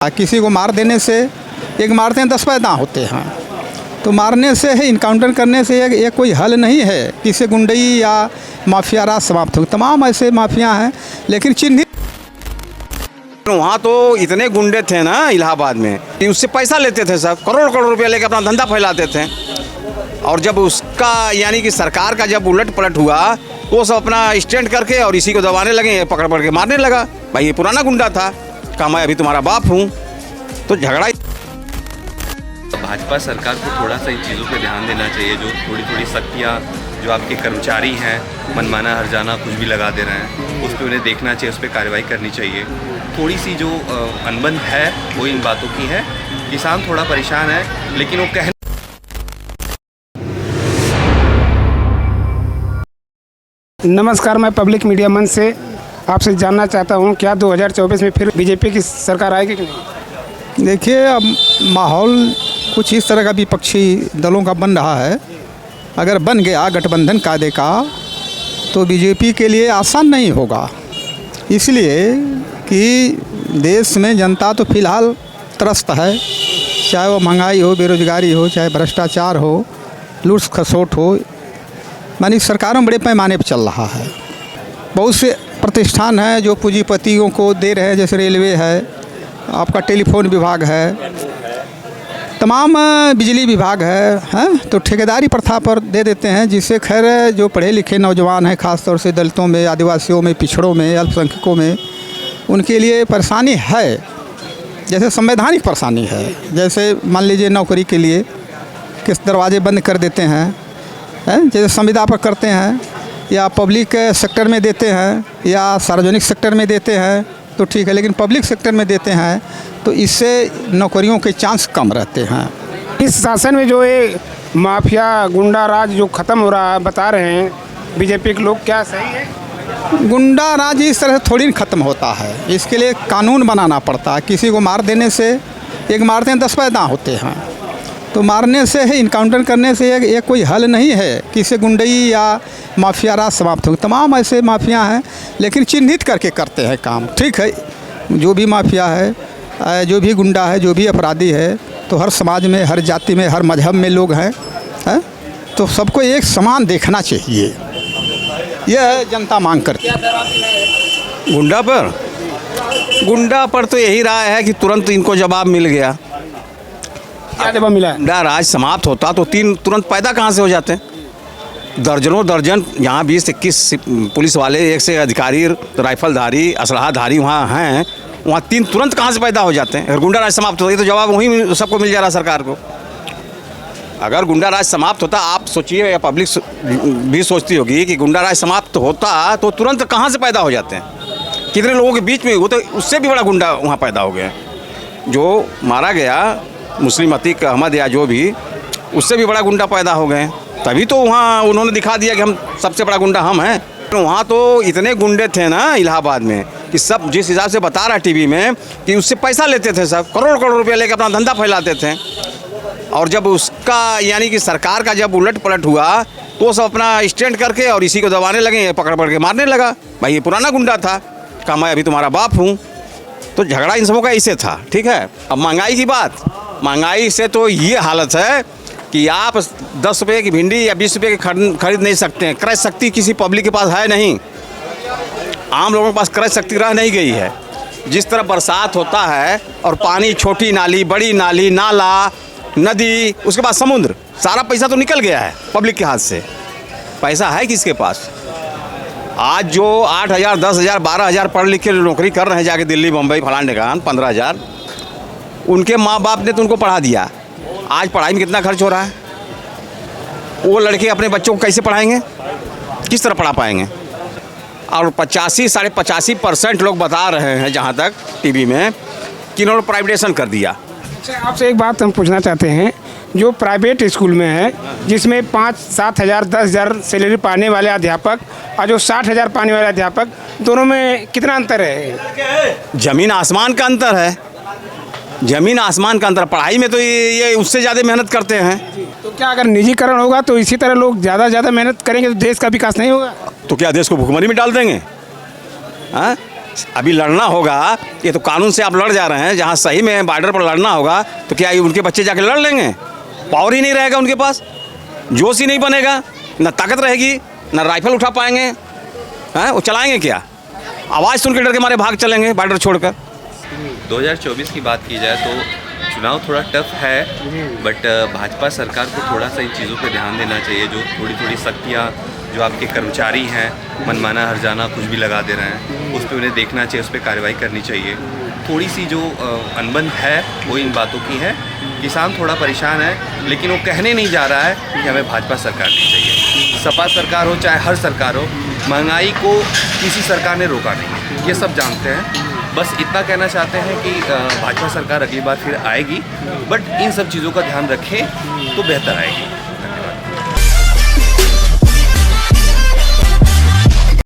किसी को मार देने से एक मारते हैं 10 पैदा होते हैं, तो मारने से है, इनकाउंटर करने से ये कोई हल नहीं है। किसी गुंडई या माफिया राज समाप्त हो, तमाम ऐसे माफिया हैं लेकिन चिन्हित। वहाँ तो इतने गुंडे थे ना इलाहाबाद में कि उससे पैसा लेते थे, सब करोड़ करोड़ रुपया लेकर अपना धंधा फैलाते थे। और जब उसका यानी कि सरकार का जब उलट पलट हुआ वो सब अपना स्टैंड करके और इसी को दबाने लगे, पकड़ पकड़ के मारने लगा। भाई ये पुराना गुंडा था, कहा मैं अभी तुम्हारा बाप हूँ, तो झगड़ा। भाजपा सरकार को थोड़ा सा इन चीज़ों पे ध्यान देना चाहिए। जो थोड़ी थोड़ी सख्तियाँ जो आपके कर्मचारी हैं मनमाना हर्जाना कुछ भी लगा दे रहे हैं, उस पर उन्हें देखना चाहिए, उस पर कार्रवाई करनी चाहिए। थोड़ी सी जो अनबन है वो इन बातों की है। किसान थोड़ा परेशान है लेकिन वो कह नमस्कार, मैं पब्लिक मीडिया मंच से आपसे जानना चाहता हूं, क्या 2024 में फिर बीजेपी की सरकार आएगी कि नहीं? देखिए, अब माहौल कुछ इस तरह का विपक्षी दलों का बन रहा है। अगर बन गया गठबंधन कायदे का तो बीजेपी के लिए आसान नहीं होगा, इसलिए कि देश में जनता तो फिलहाल त्रस्त है, चाहे वो महंगाई हो, बेरोजगारी हो, चाहे भ्रष्टाचार हो, लूट खसोट हो, मानी सरकारों बड़े पैमाने पर चल रहा है। बहुत से प्रतिष्ठान हैं जो पूंजीपतियों को दे रहे हैं, जैसे रेलवे है, आपका टेलीफोन विभाग है, तमाम बिजली विभाग है, तो ठेकेदारी प्रथा पर दे देते हैं, जिससे खैर जो पढ़े लिखे नौजवान हैं, ख़ास तौर से दलितों में, आदिवासियों में, पिछड़ों में, अल्पसंख्यकों में, उनके लिए परेशानी है। जैसे संवैधानिक परेशानी है, जैसे मान लीजिए नौकरी के लिए किस दरवाजे बंद कर देते हैं, जैसे संविदा पर करते हैं, या पब्लिक सेक्टर में देते हैं या सार्वजनिक सेक्टर में देते हैं तो ठीक है, लेकिन पब्लिक सेक्टर में देते हैं तो इससे नौकरियों के चांस कम रहते हैं। इस शासन में जो ये माफिया गुंडा राज जो ख़त्म हो रहा है बता रहे हैं बीजेपी के लोग, क्या सही है? गुंडा राज इस तरह थोड़ी न ख़त्म होता है, इसके लिए कानून बनाना पड़ता है। किसी को मार देने से एक मारते हैं 10 पैदा होते हैं, तो मारने से है, इनकाउंटर करने से ये कोई हल नहीं है। किसी गुंडई या माफिया राज समाप्त हो, तमाम ऐसे माफिया हैं लेकिन चिन्हित करके करते हैं काम। ठीक है, जो भी माफिया है, जो भी गुंडा है, जो भी अपराधी है, तो हर समाज में, हर जाति में, हर मजहब में लोग हैं, तो सबको एक समान देखना चाहिए, यह जनता मांग करती है। गुंडा पर तो यही राय है कि तुरंत इनको जवाब मिल गया। क्या जवाब मिला? गुंडा राज समाप्त होता तो 3 तुरंत पैदा कहाँ से हो जाते? दर्जनों दर्जन यहाँ 20-21 पुलिस वाले, 1 से अधिकारी, राइफलधारी, असलहाधारी वहाँ हैं, वहाँ 3 तुरंत कहाँ से पैदा हो जाते हैं? अगर गुंडा राज समाप्त होता तो जवाब वहीं सबको मिल जा रहा सरकार को। अगर गुंडा राज समाप्त होता, आप सोचिए या पब्लिक भी सोचती होगी कि गुंडा राज समाप्त होता तो तुरंत कहाँ से पैदा हो जाते हैं? कितने लोगों के बीच में, वो तो उससे भी बड़ा गुंडा वहाँ पैदा हो गया। जो मारा गया मुस्लिम अतीक अहमद या जो भी, उससे भी बड़ा गुंडा पैदा हो गए, तभी तो वहाँ उन्होंने दिखा दिया कि हम सबसे बड़ा गुंडा हम हैं। तो वहाँ तो इतने गुंडे थे ना इलाहाबाद में कि सब जिस हिसाब से बता रहा टीवी में कि उससे पैसा लेते थे, सब करोड़ करोड़ रुपया लेकर अपना धंधा फैलाते थे। और जब उसका यानी कि सरकार का जब उलट पलट हुआ तो वो सब अपना स्टैंड करके और इसी को दबाने लगे, पकड़ पकड़ के मारने लगा। भाई ये पुराना गुंडा था, कहा मैं अभी तुम्हारा बाप हूँ, तो झगड़ा इन सबों का ऐसे था। ठीक है, अब महंगाई की बात, महंगाई से तो ये हालत है कि आप 10 रुपये की भिंडी या 20 रुपये की खरीद नहीं सकते हैं। क्रय शक्ति किसी पब्लिक के पास है नहीं, आम लोगों के पास क्रय शक्ति रह नहीं गई है। जिस तरह बरसात होता है और पानी, छोटी नाली, बड़ी नाली, नाला, नदी, उसके बाद समुद्र, सारा पैसा तो निकल गया है पब्लिक के हाथ से। पैसा है किसके पास? आज जो 8,000, 10,000, 12,000 पढ़ लिख के नौकरी कर रहे हैं जाके दिल्ली, मुंबई, फलाने ठिकान, 15,000, उनके माँ बाप ने तो उनको पढ़ा दिया। आज पढ़ाई में कितना खर्च हो रहा है? वो लड़के अपने बच्चों को कैसे पढ़ाएंगे, किस तरह पढ़ा पाएंगे? और 85-85% लोग बता रहे हैं जहाँ तक टीवी में कि इन्होंने प्राइवेटाइजेशन कर दिया। अच्छा, आपसे एक बात हम पूछना चाहते हैं, जो प्राइवेट स्कूल में है जिसमें 5-7 हज़ार, 10,000 सैलरी पाने वाले अध्यापक और जो 60,000 पाने वाले अध्यापक, दोनों में कितना अंतर है? ज़मीन आसमान का अंतर है, ज़मीन आसमान का अंतर। पढ़ाई में तो ये उससे ज़्यादा मेहनत करते हैं। तो क्या अगर निजीकरण होगा तो इसी तरह लोग ज़्यादा मेहनत करेंगे तो देश का विकास नहीं होगा? तो क्या देश को भुखमरी में डाल देंगे? हाँ, अभी लड़ना होगा, ये तो कानून से आप लड़ जा रहे हैं, जहाँ सही में बॉर्डर पर लड़ना होगा तो क्या ये उनके बच्चे जाके लड़ लेंगे? पावर ही नहीं रहेगा उनके पास, जोश ही नहीं बनेगा, ना ताकत रहेगी, ना राइफल उठा पाएंगे, हैं वो चलाएंगे क्या? आवाज़ सुन के डर के मारे भाग चलेंगे बॉर्डर छोड़कर। 2024 की बात की जाए तो चुनाव थोड़ा टफ है, बट भाजपा सरकार को थोड़ा सा इन चीज़ों पे ध्यान देना चाहिए। जो थोड़ी थोड़ी सख्तियाँ जो आपके कर्मचारी हैं मनमाना हर्जाना कुछ भी लगा दे रहे हैं, उस पर उन्हें देखना चाहिए, उस पर कार्रवाई करनी चाहिए। थोड़ी सी जो अनबन है वो इन बातों की है। किसान थोड़ा परेशान है, लेकिन वो कहने नहीं जा रहा है कि हमें भाजपा सरकार नहीं चाहिए। सपा सरकार हो चाहे हर सरकार हो, महंगाई को किसी सरकार ने रोका नहीं है, ये सब जानते हैं। बस इतना कहना चाहते हैं कि भाजपा सरकार अगली बार फिर आएगी, बट इन सब चीज़ों का ध्यान रखें तो बेहतर आएगी।